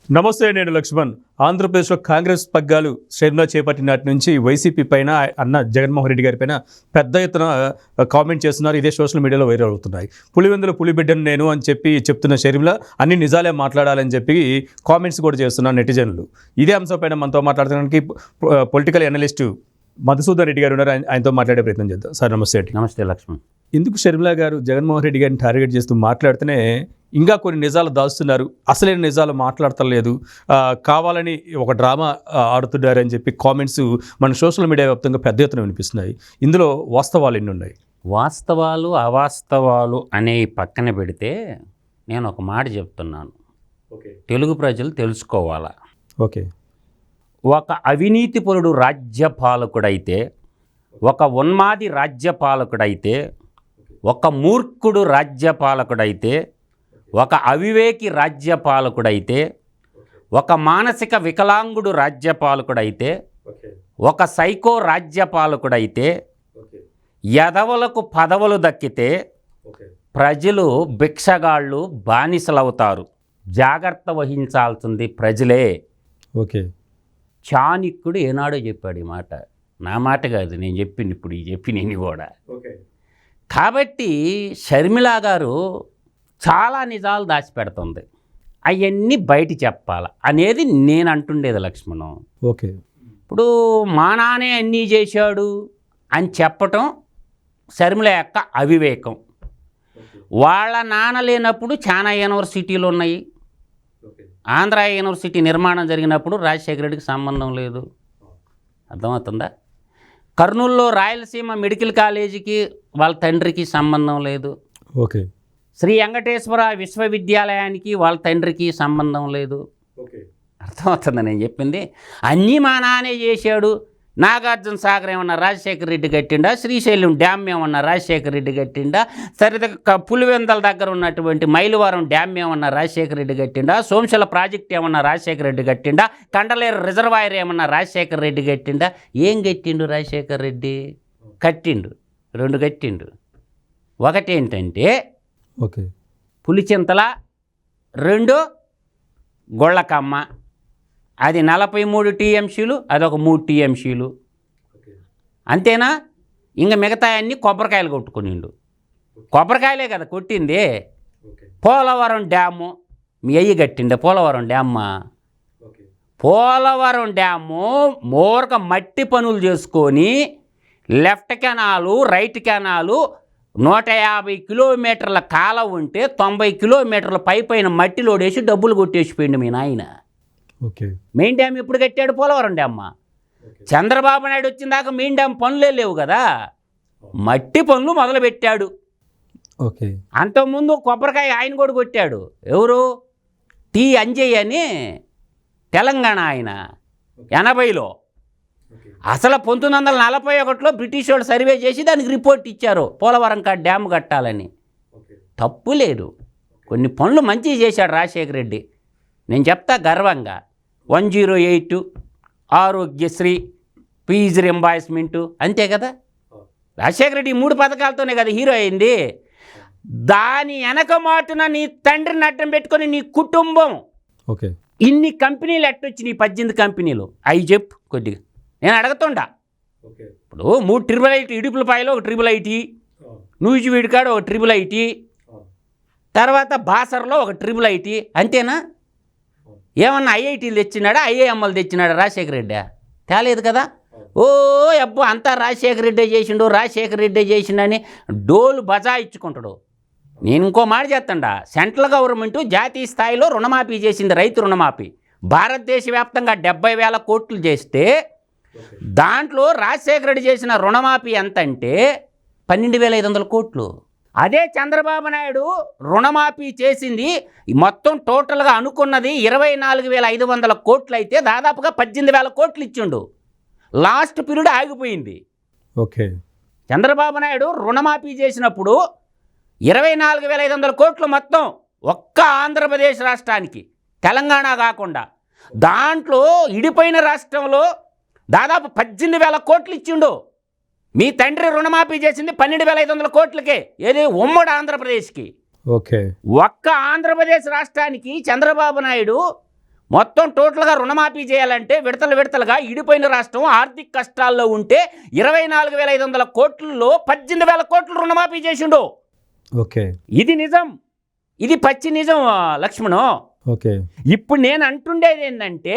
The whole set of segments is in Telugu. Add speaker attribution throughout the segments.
Speaker 1: నమస్తే, నేను లక్ష్మణ్. ఆంధ్రప్రదేశ్లో కాంగ్రెస్ పగ్గాలు శ్రేణిలో చేపట్టిన నాటి నుంచి వైసీపీ పైన అన్న జగన్మోహన్ రెడ్డి గారి పైన పెద్ద ఎత్తున కామెంట్ చేస్తున్నారు. ఇదే సోషల్ మీడియాలో వైరల్ అవుతున్నాయి. పులివెందుల పులిబిడ్డను నేను అని చెప్పి చెప్తున్న షర్మిల అన్ని నిజాలే మాట్లాడాలని చెప్పి కామెంట్స్ కూడా చేస్తున్నారు నెటిజన్లు. ఇదే అంశంపైన మనతో మాట్లాడడానికి పొలిటికల్ అనలిస్టు మధుసూదన్ రెడ్డి గారు ఉన్నారు. ఆయనతో మాట్లాడే ప్రయత్నం చేద్దాం. సార్ నమస్తే అండి.
Speaker 2: నమస్తే లక్ష్మణ్.
Speaker 1: ఎందుకు షర్మిల గారు జగన్మోహన్ రెడ్డి గారిని టార్గెట్ చేస్తూ మాట్లాడితేనే ఇంకా కొన్ని నిజాలు దాస్తున్నారు, అసలైన నిజాలు మాట్లాడతలేదు, కావాలని ఒక డ్రామా ఆడుతున్నారు అని చెప్పి కామెంట్స్ మన సోషల్ మీడియా వ్యాప్తంగా పెద్ద ఎత్తున వినిపిస్తున్నాయి. ఇందులో వాస్తవాలు ఎన్ని ఉన్నాయి?
Speaker 2: వాస్తవాలు అవాస్తవాలు అనేవి పక్కన పెడితే నేను ఒక మాట చెప్తున్నాను. తెలుగు ప్రజలు తెలుసుకోవాలా.
Speaker 1: ఓకే,
Speaker 2: ఒక అవినీతిపరుడు రాజ్యపాలకుడైతే, ఒక ఉన్మాది రాజ్యపాలకుడైతే, ఒక మూర్ఖుడు రాజ్యపాలకుడైతే, ఒక అవివేకి రాజ్యపాలకుడైతే, ఒక మానసిక వికలాంగుడు రాజ్యపాలకుడైతే, ఒక సైకో రాజ్యపాలకుడైతే, యదవులకు పదవులు దక్కితే ప్రజలు భిక్షగాళ్ళు బానిసలవుతారు. జాగ్రత్త వహించాల్సింది ప్రజలే.
Speaker 1: ఓకే,
Speaker 2: చాణక్యుడు ఏనాడో చెప్పాడు ఈ మాట. నా మాట కాదు, నేను చెప్పింది ఇప్పుడు నేను కూడా. కాబట్టి షర్మిల గారు చాలా నిజాలు దాచిపెడుతుంది. అవన్నీ బయట చెప్పాల అనేది నేను అంటుండేది లక్ష్మణం.
Speaker 1: ఓకే,
Speaker 2: ఇప్పుడు మా నాన్నే అన్నీ చేశాడు అని చెప్పటం షర్మిల యొక్క అవివేకం. వాళ్ళ నాన్న లేనప్పుడు చాలా యూనివర్సిటీలు ఉన్నాయి. ఆంధ్ర యూనివర్సిటీ నిర్మాణం జరిగినప్పుడు రాజశేఖర రెడ్డికి సంబంధం లేదు. అర్థమవుతుందా? కర్నూలులో రాయలసీమ మెడికల్ కాలేజీకి వాళ్ళ తండ్రికి సంబంధం లేదు.
Speaker 1: ఓకే,
Speaker 2: శ్రీ వెంకటేశ్వర విశ్వవిద్యాలయానికి వాళ్ళ తండ్రికి సంబంధం లేదు. అర్థమవుతుందా నేను చెప్పింది? అన్నీ మా నాన్నే చేశాడు. నాగార్జున సాగర్ ఏమన్నా రాజశేఖర రెడ్డి కట్టిండా? శ్రీశైలం డ్యామ్ ఏమన్నా రాజశేఖర రెడ్డి కట్టిండా? సరిగ్గా పులివెందల దగ్గర ఉన్నటువంటి మైలవరం డ్యామ్ ఏమన్నా రాజశేఖర రెడ్డి కట్టిండా? సోమశల ప్రాజెక్ట్ ఏమన్నా రాజశేఖర రెడ్డి కట్టిండా? కండలేరు రిజర్వాయర్ ఏమన్నా రాజశేఖర రెడ్డి కట్టిండా? ఏం కట్టిండు రాజశేఖర రెడ్డి? కట్టిండు, 2 కట్టిండు. ఒకటేంటంటే
Speaker 1: ఓకే,
Speaker 2: పులిచింతల, 2 గొళ్ళకమ్మ. అది 43 టీఎంసీలు, అదొక 3 టీఎంసీలు. అంతేనా? ఇంకా మిగతా అన్నీ కొబ్బరికాయలు కొట్టుకునిండు. కొబ్బరికాయలే కదా కొట్టింది. పోలవరం డ్యాము మీ అయ్యి కట్టిండే. పోలవరం డ్యామ్మా, పోలవరం డ్యాము మోరక మట్టి పనులు చేసుకొని లెఫ్ట్ కెనాలు, రైట్ కెనాలు 150 కిలోమీటర్ల కాలం ఉంటే 90 కిలోమీటర్ల పైన మట్టి లోడేసి డబ్బులు కొట్టేసిపోయింది మీ నాయన.
Speaker 1: ఓకే,
Speaker 2: మెయిన్ డ్యామ్ ఎప్పుడు కట్టాడు? పోలవరం డ్యామ్మా. చంద్రబాబు నాయుడు వచ్చిన దాకా మెయిన్ డ్యామ్ పనులే లేవు కదా, మట్టి పనులు మొదలుపెట్టాడు.
Speaker 1: ఓకే,
Speaker 2: అంతకుముందు కొబ్బరికాయ ఆయన కూడా కొట్టాడు. ఎవరు? టి అంజయ్య అని, తెలంగాణ ఆయన, 80లో. అసలు 1941లో బ్రిటిష్ వాళ్ళు సర్వే చేసి దానికి రిపోర్ట్ ఇచ్చారు, పోలవరం డ్యామ్ కట్టాలని. తప్పు లేదు, కొన్ని పనులు మంచిగా చేశాడు రాజశేఖర రెడ్డి. నేను చెప్తా గర్వంగా. 108, ఆరోగ్యశ్రీ, ఫీజు రింబార్స్మెంటు, అంతే కదా. రాజశేఖర రెడ్డి 3 పథకాలతోనే కదా హీరో అయింది. దాని వెనక మాటున నీ తండ్రిని అడ్డం పెట్టుకొని నీ కుటుంబం
Speaker 1: ఓకే,
Speaker 2: ఇన్ని కంపెనీలు ఎట్టొచ్చినాయి? 18 కంపెనీలు. అవి చెప్పు కొద్దిగా, నేను అడుగుతుండా. ఇప్పుడు 3 IIIT, ఇడుపులపాయలో ఒక IIIT, నూజివీడికాడ ఒక IIIT, తర్వాత బాసర్లో ఒక IIIT. అంతేనా? ఏమన్నా ఐఐటీలు తెచ్చినాడా, ఐఐఎంఎల్ తెచ్చినాడా రాజశేఖర రెడ్డి? తేలేదు కదా. ఓ అబ్బో అంతా రాజశేఖర రెడ్డి చేసిండు, రాజశేఖర రెడ్డి చేసిండని డోలు బజాయించుకుంటాడు. నేను ఇంకో మాట చేస్తాడా, సెంట్రల్ గవర్నమెంట్ జాతీయ స్థాయిలో రుణమాఫీ చేసింది, రైతు రుణమాఫీ. భారతదేశ వ్యాప్తంగా 70,000 కోట్లు చేస్తే దాంట్లో రాజశేఖర రెడ్డి చేసిన రుణమాఫీ ఎంత అంటే 12,500 కోట్లు. అదే చంద్రబాబు నాయుడు రుణమాఫీ చేసింది మొత్తం టోటల్గా అనుకున్నది 24,500 కోట్లు అయితే దాదాపుగా 18,000 కోట్లు ఇచ్చిండు. లాస్ట్ పీరియడ్ ఆగిపోయింది.
Speaker 1: ఓకే,
Speaker 2: చంద్రబాబు నాయుడు రుణమాఫీ చేసినప్పుడు 24,500 కోట్లు మొత్తం ఒక్క ఆంధ్రప్రదేశ్ రాష్ట్రానికి, తెలంగాణ కాకుండా. దాంట్లో ఇడిపోయిన రాష్ట్రంలో దాదాపు 18,000 కోట్లు ఇచ్చిండు. మీ తండ్రి రుణమాఫీ చేసింది 12,500 కోట్లకే. ఏది? ఉమ్మడి ఆంధ్రప్రదేశ్కి.
Speaker 1: ఓకే,
Speaker 2: ఒక్క ఆంధ్రప్రదేశ్ రాష్ట్రానికి చంద్రబాబు నాయుడు మొత్తం టోటల్గా రుణమాఫీ చేయాలంటే విడతలుగా ఇడిపోయిన రాష్ట్రం ఆర్థిక కష్టాల్లో ఉంటే 24,500 కోట్లలో 18,000 కోట్లు రుణమాఫీ చేసిండు.
Speaker 1: ఓకే,
Speaker 2: ఇది నిజం, ఇది పచ్చి నిజం లక్ష్మణు.
Speaker 1: ఓకే,
Speaker 2: ఇప్పుడు నేను అంటుండేది ఏంటంటే,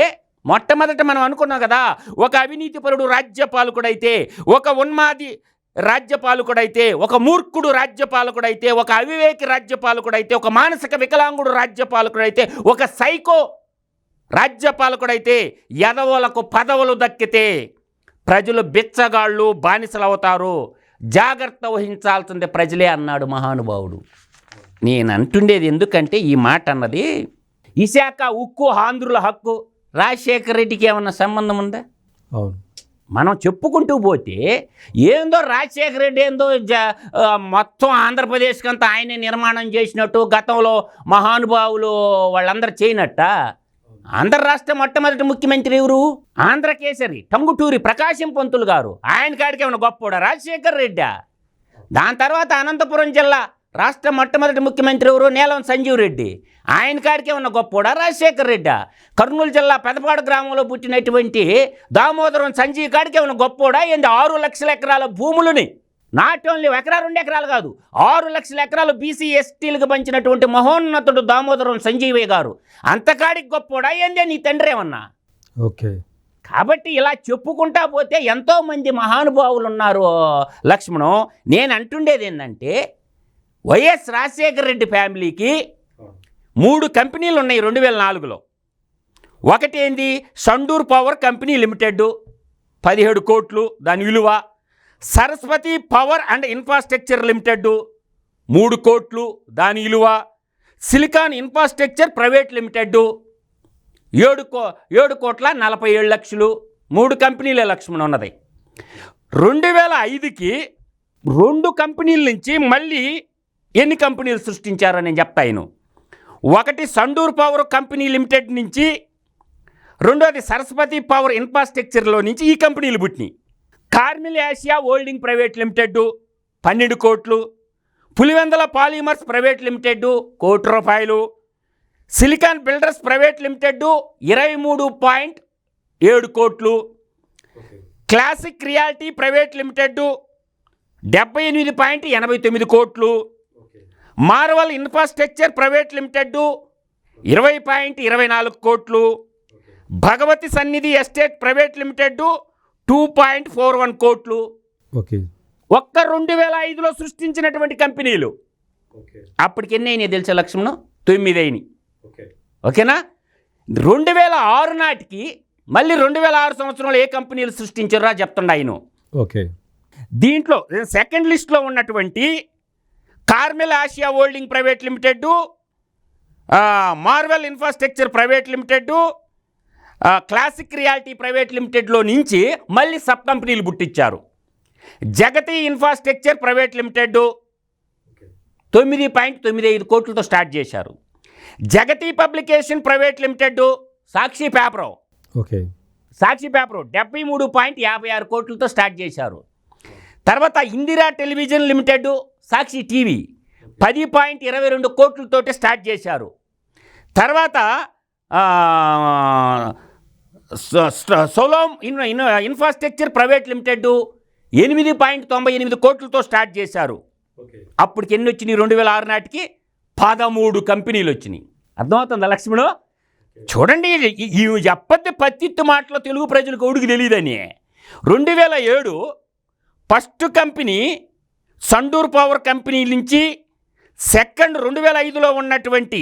Speaker 2: మొట్టమొదట మనం అనుకున్నాం కదా, ఒక అవినీతిపరుడు రాజ్యపాలకుడైతే, ఒక ఉన్మాది రాజ్యపాలకుడైతే, ఒక మూర్ఖుడు రాజ్యపాలకుడైతే, ఒక అవివేకి రాజ్యపాలకుడైతే, ఒక మానసిక వికలాంగుడు రాజ్యపాలకుడైతే, ఒక సైకో రాజ్యపాలకుడైతే ఎదవలకు పదవులు దక్కితే ప్రజలు బిచ్చగాళ్ళు బానిసలు అవుతారు, జాగ్రత్త వహించాల్సిందే ప్రజలే అన్నాడు మహానుభావుడు. నేను అంటుండేది ఎందుకంటే, ఈ మాట అన్నది విశాఖ ఉక్కు ఆంధ్రుల హక్కు రాజశేఖర రెడ్డికి ఏమన్నా సంబంధం ఉందా?
Speaker 1: అవును.
Speaker 2: మనం చెప్పుకుంటూ పోతే ఏందో రాజశేఖర రెడ్డి ఏందో మొత్తం ఆంధ్రప్రదేశ్కి అంతా ఆయనే నిర్మాణం చేసినట్టు, గతంలో మహానుభావులు వాళ్ళందరూ చేయనట్ట. ఆంధ్ర రాష్ట్ర మొట్టమొదటి ముఖ్యమంత్రి ఎవరు? ఆంధ్రకేసరి టంగుటూరి ప్రకాశం పంతులు గారు. ఆయన కాడికి ఏమైనా గొప్పోడా రాజశేఖర రెడ్డి? దాని తర్వాత అనంతపురం జిల్లా రాష్ట్ర మొట్టమొదటి ముఖ్యమంత్రి ఎవరు? నీలం సంజీవ్ రెడ్డి. ఆయన కాడికి ఏమన్నా గొప్పోడా రాజశేఖర రెడ్డి? కర్నూలు జిల్లా పెదపాడు గ్రామంలో పుట్టినటువంటి దామోదరం సంజీవ్ కాడికి ఏమన్నా గొప్పోడా ఏంది? 6 లక్షల ఎకరాల భూములని, నాట్ ఓన్లీ ఎకరా 2 ఎకరాలు కాదు, 6 లక్షల ఎకరాలు బీసీ ఎస్టీలకు పంచినటువంటి మహోన్నతుడు దామోదరం సంజీవయ్య గారు. అంతకాడికి గొప్పోడా ఏందే నీ తండ్రి ఏమన్నా?
Speaker 1: ఓకే.
Speaker 2: కాబట్టి ఇలా చెప్పుకుంటా పోతే ఎంతోమంది మహానుభావులు ఉన్నారు లక్ష్మణం. నేను అంటుండేది ఏంటంటే, వైఎస్ రాజశేఖర రెడ్డి ఫ్యామిలీకి 3 కంపెనీలు ఉన్నాయి 2004లో. ఒకటి ఏంది? సండూర్ పవర్ కంపెనీ లిమిటెడ్ 17 కోట్లు దాని విలువ. Saraswati power and infrastructure limited 3 కోట్లు దాని విలువ. Silicon infrastructure private limited 7,47,00,000. 3 కంపెనీలే లక్ష్మణ్ ఉన్నది. 2005కి 2 కంపెనీల నుంచి మళ్ళీ ఎన్ని కంపెనీలు సృష్టించారో నేను చెప్తాను. ఒకటి సండూర్ పవర్ కంపెనీ లిమిటెడ్ నుంచి, రెండోది సరస్వతి పవర్ ఇన్ఫ్రాస్ట్రక్చర్లో నుంచి ఈ కంపెనీలు పుట్టినాయి. Carmel Asia holding private limited 12 కోట్లు. పులివెందల పాలిమర్స్ ప్రైవేట్ లిమిటెడ్ ₹1 కోటి. సిలికాన్ బిల్డర్స్ ప్రైవేట్ లిమిటెడ్ 23.7 కోట్లు. క్లాసిక్ రియాలిటీ ప్రైవేట్ లిమిటెడ్ 78.89 కోట్లు. మార్వల్ ఇన్ఫ్రాస్ట్రక్చర్ ప్రైవేట్ లిమిటెడ్ 20.24 కోట్లు. భగవతి సన్నిధి ఎస్టేట్ ప్రైవేట్ లిమిటెడ్ 2.41 కోట్లు.
Speaker 1: ఓకే.
Speaker 2: ఒక్క 2005లో సృష్టించినటువంటి కంపెనీలు అప్పటికి ఎన్ని అయినాయి తెలుసా లక్ష్మణ్? 9 అయినాయి. ఓకేనా? 2006 నాటికి మళ్ళీ 2006 సంవత్సరంలో ఏ కంపెనీలు సృష్టించారో చెప్తుండ ఆయన.
Speaker 1: ఓకే.
Speaker 2: దీంట్లో సెకండ్ లిస్ట్లో ఉన్నటువంటి Carmel Asia holding private limited, Marvel infrastructure private limited, classic reality private లిమిటెడ్లో నుంచి మళ్ళీ సబ్ కంపెనీలు పుట్టించారు. జగతి ఇన్ఫ్రాస్ట్రక్చర్ ప్రైవేట్ లిమిటెడ్ 9.95 కోట్లతో స్టార్ట్ చేశారు. జగతి పబ్లికేషన్ ప్రైవేట్ లిమిటెడ్, సాక్షి పేపరు,
Speaker 1: ఓకే,
Speaker 2: సాక్షి పేపరు 73.56 కోట్లతో స్టార్ట్ చేశారు. తర్వాత ఇందిరా టెలివిజన్ లిమిటెడ్, సాక్షి టీవీ 10.22 కోట్లతోటి స్టార్ట్ చేశారు. తర్వాత సోలోమ్ ఇన్ఫ్రాస్ట్రక్చర్ ప్రైవేట్ లిమిటెడ్ 8.98 కోట్లతో స్టార్ట్ చేశారు. అప్పటికి ఎన్ని వచ్చినాయి? 2006 నాటికి 13 కంపెనీలు వచ్చినాయి. అర్థమవుతుందా లక్ష్మణు? చూడండి, ఈ చెప్పద్ది పత్తిత్తు మాటలో తెలుగు ప్రజలకు ఉడికి తెలియదని. 2007 first company Sandur power company నుంచి, సెకండ్ 2005లో ఉన్నటువంటి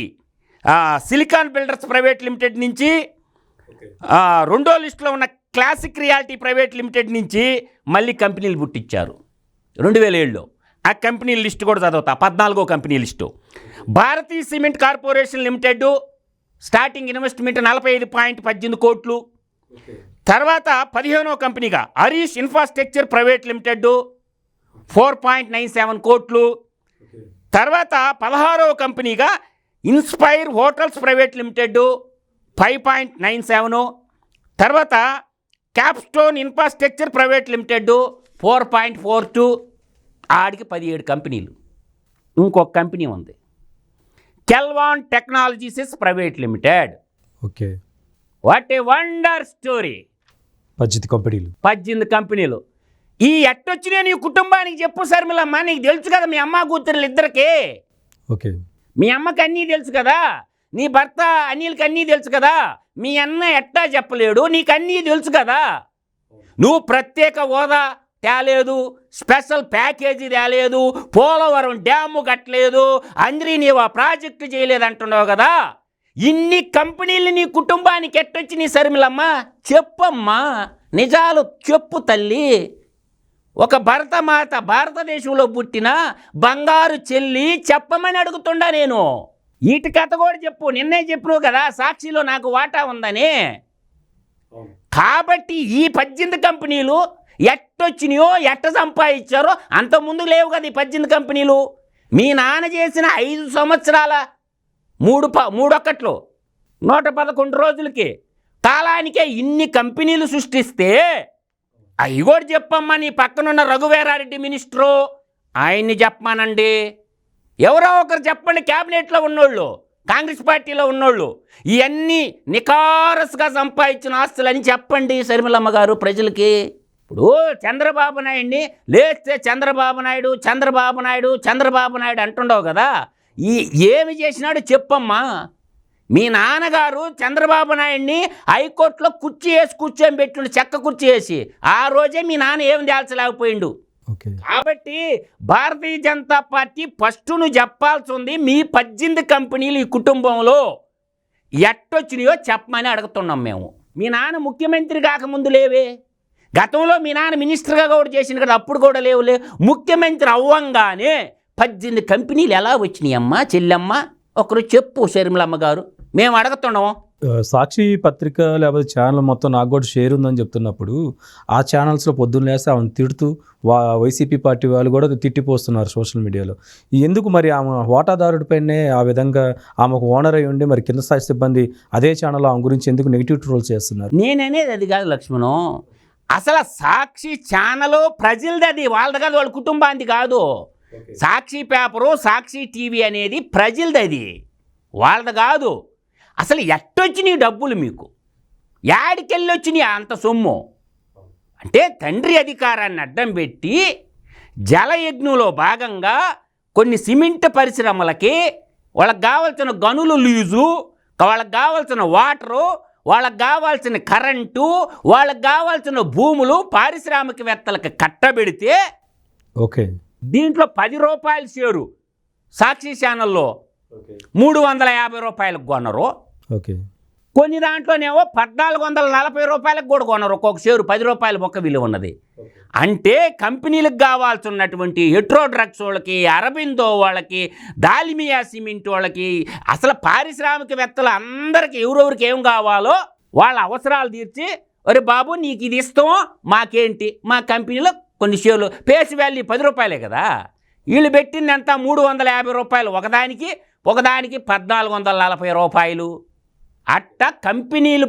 Speaker 2: సిలికాన్ బిల్డర్స్ ప్రైవేట్ లిమిటెడ్ నుంచి, రెండో లిస్టులో ఉన్న క్లాసిక్ రియాలిటీ ప్రైవేట్ లిమిటెడ్ నుంచి మళ్ళీ కంపెనీలు పుట్టించారు 2007లో. ఆ కంపెనీ లిస్టు కూడా చదువుతా. 14వ company list. Bharatiya cement corporation limited starting investment 45.18 కోట్లు. తర్వాత 15వ కంపెనీగా హరీష్ ఇన్ఫ్రాస్ట్రక్చర్ ప్రైవేట్ లిమిటెడ్ 4.97 కోట్లు. తర్వాత 16వ కంపెనీగా ఇన్స్పైర్ హోటల్స్ ప్రైవేట్ లిమిటెడ్ 5.97. తర్వాత క్యాప్స్టోన్ ఇన్ఫ్రాస్ట్రక్చర్ ప్రైవేట్ లిమిటెడ్ 4.42. ఆడికి 17 కంపెనీలు. ఇంకొక కంపెనీ ఉంది, Kelvan technologies private limited.
Speaker 1: Okay.
Speaker 2: What a wonder story.
Speaker 1: 18
Speaker 2: కంపెనీలు ఈ ఎట్టొచ్చినాయి నీ కుటుంబానికి చెప్పు శర్మిలమ్మ. నీకు తెలుసు కదా మీ అమ్మ కూతురు ఇద్దరికి.
Speaker 1: ఓకే,
Speaker 2: మీ అమ్మకి అన్నీ తెలుసు కదా, నీ భర్త అనిల్కి అన్నీ తెలుసు కదా, మీ అన్న ఎట్టా చెప్పలేడు, నీకు అన్నీ తెలుసు కదా. నువ్వు ప్రత్యేక హోదా తేలేదు, స్పెషల్ ప్యాకేజీ తేలేదు, పోలవరం డ్యాము కట్టలేదు, అందరి నీవు ఆ ప్రాజెక్టు చేయలేదు అంటున్నావు కదా. ఇన్ని కంపెనీలు నీ కుటుంబానికి ఎట్టొచ్చి నీ శర్మిలమ్మ చెప్పమ్మా, నిజాలు చెప్పు తల్లి. ఒక భరతమాత భారతదేశంలో పుట్టిన బంగారు చెల్లి చెప్పమని అడుగుతుండా నేను. వీటి కథ కూడా చెప్పు. నిన్నే చెప్పినావు కదా సాక్షిలో నాకు వాటా ఉందని. కాబట్టి ఈ 18 కంపెనీలు ఎట్టొచ్చినాయో ఎట్ట సంపాదించారో అంతకుముందు లేవు కదా ఈ 18 కంపెనీలు. మీ నాన్న చేసిన 5 సంవత్సరాల 3 111 రోజులకి కాలానికే ఇన్ని కంపెనీలు సృష్టిస్తే అవి కూడా చెప్పమ్మా. నీ పక్కనున్న రఘువీరారెడ్డి మినిస్టరు ఆయన్ని చెప్పమానండి. ఎవరో ఒకరు చెప్పండి, క్యాబినెట్లో ఉన్నోళ్ళు, కాంగ్రెస్ పార్టీలో ఉన్నోళ్ళు ఇవన్నీ నికారస్గా సంపాదించిన ఆస్తులని చెప్పండి శర్మిలమ్మ గారు ప్రజలకి. ఇప్పుడు చంద్రబాబు నాయుడిని లేస్తే చంద్రబాబు నాయుడు అంటుండవు కదా. ఏమి చేసినాడు చెప్పమ్మా. మీ నాన్నగారు చంద్రబాబు నాయుడిని హైకోర్టులో కూర్చొని పెట్టిండు, చెక్క కుర్చీ వేసి. ఆ రోజే మీ నాన్న ఏం తేల్చలేకపోయిండు. కాబట్టి భారతీయ జనతా పార్టీ ఫస్ట్ నువ్వు చెప్పాల్సి ఉంది, మీ 18 కంపెనీలు ఈ కుటుంబంలో ఎట్టొచ్చినాయో చెప్పమని అడుగుతున్నాం మేము. మీ నాన్న ముఖ్యమంత్రి కాకముందు లేవే, గతంలో మీ నాన్న మినిస్టర్గా కూడా చేసింది కదా, అప్పుడు కూడా లేవులే. ముఖ్యమంత్రి అవ్వంగానే 18 కంపెనీలు ఎలా వచ్చినాయి అమ్మా చెల్లెమ్మ? ఒకరు చెప్పు శర్మిలమ్మ గారు, మేము అడుగుతున్నాం.
Speaker 1: సాక్షి పత్రిక లేకపోతే ఛానల్ మొత్తం నాకు కూడా షేర్ ఉందని చెప్తున్నప్పుడు ఆ ఛానల్స్లో పొద్దున్న లేస్తే ఆమెను తిడుతూ వైసీపీ పార్టీ వాళ్ళు కూడా తిట్టిపోస్తున్నారు సోషల్ మీడియాలో. ఎందుకు మరి ఆమె వాటాదారుడిపైనే ఆ విధంగా ఆమెకు ఓనర్ అయి ఉండి మరి కింద స్థాయి సిబ్బంది అదే ఛానల్ ఆమె గురించి ఎందుకు నెగిటివ్ ట్రోల్స్ చేస్తున్నారు?
Speaker 2: నేననేది అది కాదు లక్ష్మణం. అసలు సాక్షి ఛానల్ ప్రజలది, అది వాళ్ళది కాదు, వాళ్ళ కుటుంబానికి కాదు. సాక్షి పేపరు, సాక్షి టీవీ అనేది ప్రజలది, అది వాళ్ళది కాదు. అసలు ఎట్టొచ్చినాయి డబ్బులు మీకు? యాడికెళ్ళి వచ్చినాయి అంత సొమ్ము? అంటే తండ్రి అధికారాన్ని అడ్డం పెట్టి జలయజ్ఞంలో భాగంగా కొన్ని సిమెంట్ పరిశ్రమలకి వాళ్ళకి కావాల్సిన గనులు లీజు, వాళ్ళకి కావాల్సిన వాటరు, వాళ్ళకి కావాల్సిన కరెంటు, వాళ్ళకి కావాల్సిన భూములు పారిశ్రామికవేత్తలకు కట్టబెడితే
Speaker 1: ఓకే,
Speaker 2: దీంట్లో 10 రూపాయల షేరు సాక్షి ఛానల్లో 350 రూపాయలకు కొనరు.
Speaker 1: ఓకే,
Speaker 2: కొన్ని దాంట్లోనేమో 1440 రూపాయలకు కూడా కొనరు. ఒక్కొక్క షేరు 10 రూపాయల మొక్క విలువ ఉన్నది. అంటే కంపెనీలకు కావాల్సినటువంటి హెట్రో డ్రగ్స్ వాళ్ళకి, అరబిందో వాళ్ళకి, దాల్మియా సిమెంట్ వాళ్ళకి, అసలు పారిశ్రామికవేత్తలు అందరికీ ఎవరెవరికి ఏం కావాలో వాళ్ళ అవసరాలు తీర్చి, ఒరే బాబు నీకు ఇది ఇస్తాం, మాకేంటి, మా కంపెనీలో కొన్ని షేర్లు ఫేస్ వాల్యూ 10 రూపాయలే కదా, వీళ్ళు పెట్టింది ఎంత 350 రూపాయలు, ఒకదానికి 1440 రూపాయలు. అట్ట కంపెనీలు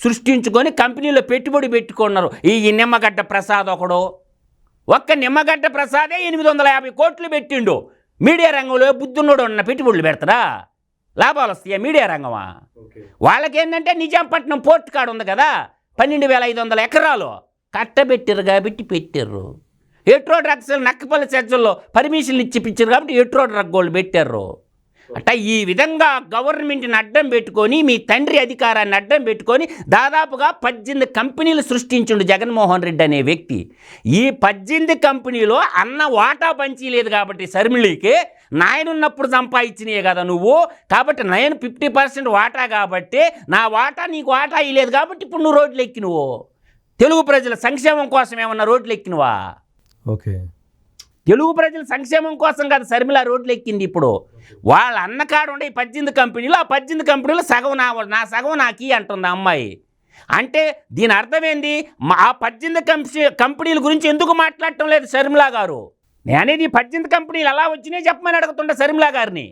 Speaker 2: సృష్టించుకొని కంపెనీలో పెట్టుబడి పెట్టుకున్నారు. ఈ నిమ్మగడ్డ ప్రసాద్ ఒకడు, ఒక్క నిమ్మగడ్డ ప్రసాదే 850 కోట్లు పెట్టిండు. మీడియా రంగంలో బుద్ధున్నోడు ఉన్న పెట్టుబడులు పెడతారా? లాభాలు వస్తాయా మీడియా రంగమా? వాళ్ళకేంటంటే నిజాంపట్నం పోర్ట్ కాడ ఉంది కదా, 12,500 ఎకరాలు కట్టబెట్టారు కాబట్టి పెట్టారు. హెట్రో డ్రగ్స్ నక్కపల్లి చర్చల్లో పర్మిషన్లు ఇచ్చి పిచ్చారు కాబట్టి హెట్రో డ్రగ్ వాళ్ళు పెట్టారు. అట్ట ఈ విధంగా గవర్నమెంట్ని అడ్డం పెట్టుకొని, మీ తండ్రి అధికారాన్ని అడ్డం పెట్టుకొని దాదాపుగా 18 కంపెనీలు సృష్టించుండు జగన్మోహన్ రెడ్డి అనే వ్యక్తి. ఈ 18 కంపెనీలో అన్న వాటా పంచలేదు కాబట్టి షర్మిలికి నాయనున్నప్పుడు సంపాదించినాయే కదా నువ్వు. కాబట్టి నేను 50% వాటా కాబట్టి నా వాటా నీకు వాటా ఇవ్వలేదు కాబట్టి ఇప్పుడు నువ్వు రోడ్లు ఎక్కి, నువ్వు తెలుగు ప్రజల సంక్షేమం కోసం ఏమన్నా రోడ్లు ఎక్కినవా?
Speaker 1: ఓకే,
Speaker 2: తెలుగు ప్రజల సంక్షేమం కోసం కాదు షర్మిల రోడ్లు ఎక్కింది. ఇప్పుడు వాళ్ళ అన్నకాడ ఉండే 18 కంపెనీలు, ఆ 18 కంపెనీలు సగం నా సగం నాకి అంటుంది ఆ అమ్మాయి. అంటే దీని అర్థం ఏంది? ఆ 18 కంపెనీల గురించి ఎందుకు మాట్లాడటం లేదు షర్మిల గారు? నేనేది 18 కంపెనీలు ఎలా వచ్చినాయి చెప్పమని అడుగుతుంటా షర్మిల గారిని.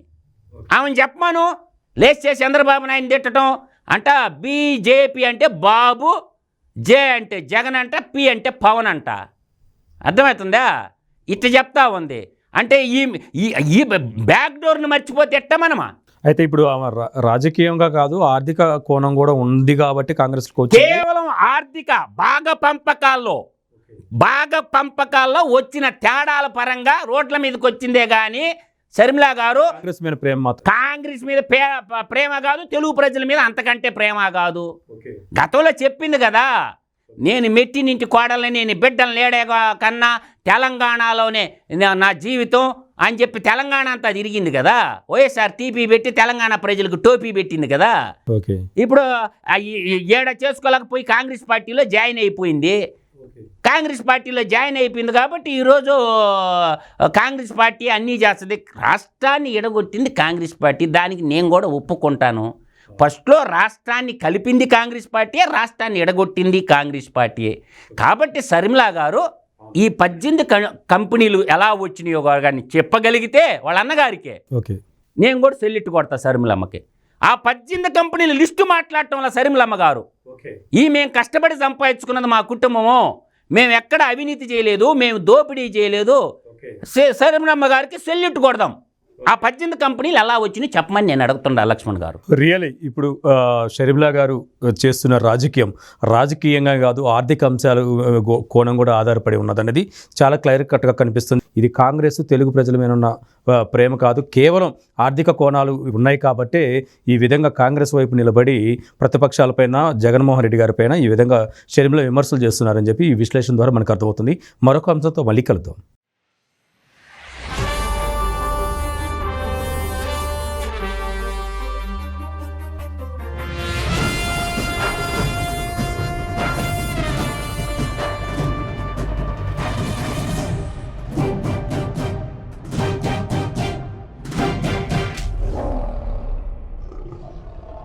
Speaker 2: ఆమెను చెప్పమాను. లేస్తే చంద్రబాబు నాయుడు తిట్టడం అంట, బీజేపీ అంటే బాబు, జే అంటే జగన్ అంట, పి అంటే పవన్ అంట. అర్థమవుతుందా? ఇట్లా చెప్తా ఉంది. అంటే ఈ బ్యాక్ డోర్ని మర్చిపోతే ఎట్ట మనమా?
Speaker 1: అయితే ఇప్పుడు ఆమె రాజకీయంగా కాదు ఆర్థిక కోణం కూడా ఉంది కాబట్టి కాంగ్రెస్ కోచింది.
Speaker 2: కేవలం ఆర్థిక భాగ పంపకాల్లో వచ్చిన తేడాల పరంగా రోడ్ల మీదకి వచ్చిందే కానీ షర్మిలా గారు
Speaker 1: కాంగ్రెస్ మీద ప్రేమ మాత్రం.
Speaker 2: కాంగ్రెస్ మీద ప్రేమ కాదు, తెలుగు ప్రజల మీద అంతకంటే ప్రేమ కాదు. గతంలో చెప్పింది కదా, నేను మెట్టినింటి కోడల్ని, నేను బిడ్డలు లేడే కన్నా తెలంగాణలోనే నా జీవితం అని చెప్పి తెలంగాణ అంతా తిరిగింది కదా. వైఎస్ఆర్ టీపీ పెట్టి తెలంగాణ ప్రజలకు టోపీ పెట్టింది కదా. ఇప్పుడు ఏడ చేసుకోలేకపోయి కాంగ్రెస్ పార్టీలో జాయిన్ అయిపోయింది. కాంగ్రెస్ పార్టీలో జాయిన్ అయిపోయింది కాబట్టి ఈరోజు కాంగ్రెస్ పార్టీ అన్నీ చేస్తుంది. రాష్ట్రాన్ని ఎడగొట్టింది కాంగ్రెస్ పార్టీ, దానికి నేను కూడా ఒప్పుకుంటాను. ఫస్ట్లో రాష్ట్రాన్ని కలిపింది కాంగ్రెస్ పార్టీయే, రాష్ట్రాన్ని ఎడగొట్టింది కాంగ్రెస్ పార్టీయే. కాబట్టి షర్మిలా గారు ఈ 18 కంపెనీలు ఎలా వచ్చినాయో కానీ చెప్పగలిగితే వాళ్ళ అన్నగారికే నేను కూడా సెల్లిట్టు కొడతా షర్మిలమ్మకి. ఆ 18 కంపెనీల లిస్టు మాట్లాడటం వల్ల షర్మిలమ్మ గారు ఈ మేము కష్టపడి సంపాదించుకున్నది మా కుటుంబము, మేము ఎక్కడ అవినీతి చేయలేదు, మేము దోపిడీ చేయలేదు, షర్మిలమ్మ గారికి సెల్లిట్టు కొడదాం. ఆ 18 కంపెనీలు ఎలా వచ్చినాయి చెప్పమని నేను అడుగుతుండా లక్ష్మణ్ గారు.
Speaker 1: రియలీ ఇప్పుడు షర్మిలా గారు చేస్తున్న రాజకీయంగా కాదు ఆర్థిక అంశాలు కోణం కూడా ఆధారపడి ఉన్నదనేది చాలా క్లియర్ కట్గా కనిపిస్తుంది. ఇది కాంగ్రెస్ తెలుగు ప్రజల మీద ఉన్న ప్రేమ కాదు, కేవలం ఆర్థిక కోణాలు ఉన్నాయి కాబట్టే ఈ విధంగా కాంగ్రెస్ వైపు నిలబడి ప్రతిపక్షాలపైన జగన్మోహన్ రెడ్డి గారి పైన ఈ విధంగా షర్మిల విమర్శలు చేస్తున్నారని చెప్పి ఈ విశ్లేషణ ద్వారా మనకు అర్థమవుతుంది. మరొక అంశంతో మళ్ళీ కలుద్దాం.